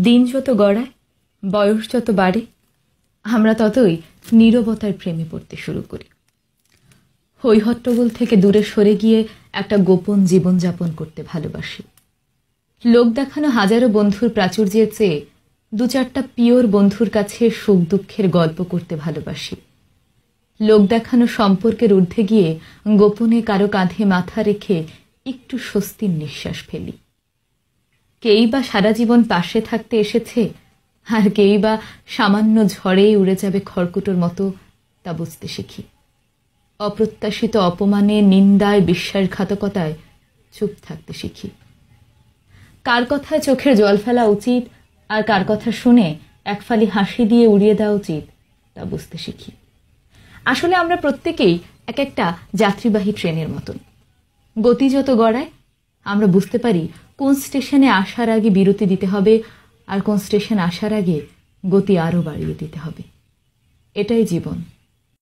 দিন যত গড়ায়, বয়স যত বাড়ে, আমরা ততই নীরবতার প্রেমে পড়তে শুরু করি। হৈহট্টগোল থেকে দূরে সরে গিয়ে একটা গোপন জীবনযাপন করতে ভালোবাসি। লোক দেখানো হাজারো বন্ধুর প্রাচুর্যের চেয়ে দু চারটা পিওর বন্ধুর কাছে সুখ দুঃখের গল্প করতে ভালোবাসি। লোক দেখানো সম্পর্কের ঊর্ধ্বে গিয়ে গোপনে কারো কাঁধে মাথা রেখে একটু স্বস্তির নিঃশ্বাস ফেলি। কেই বা সারা জীবন পাশে থাকতে এসেছে, আর কেই বা সামান্য ঝড়েই উড়ে যাবে খড়কুটোর মতো, তা বুঝতে শিখি। অপ্রত্যাশিত অপমানে, নিন্দায়, বিশ্বাসঘাতকতায় চুপ থাকতে শিখি। কার কথায় চোখের জল ফেলা উচিত আর কার কথা শুনে এক ফালি হাসি দিয়ে উড়িয়ে দেওয়া উচিত, তা বুঝতে শিখি। আসলে আমরা প্রত্যেকেই এক একটা যাত্রীবাহী ট্রেনের মতন। গতি যত গড়ায়, আমরা বুঝতে পারি কোন স্টেশনে আসার আগে বিরতি দিতে হবে আর কোন স্টেশন আসার আগে গতি আরো বাড়িয়ে দিতে হবে। এটাই জীবন।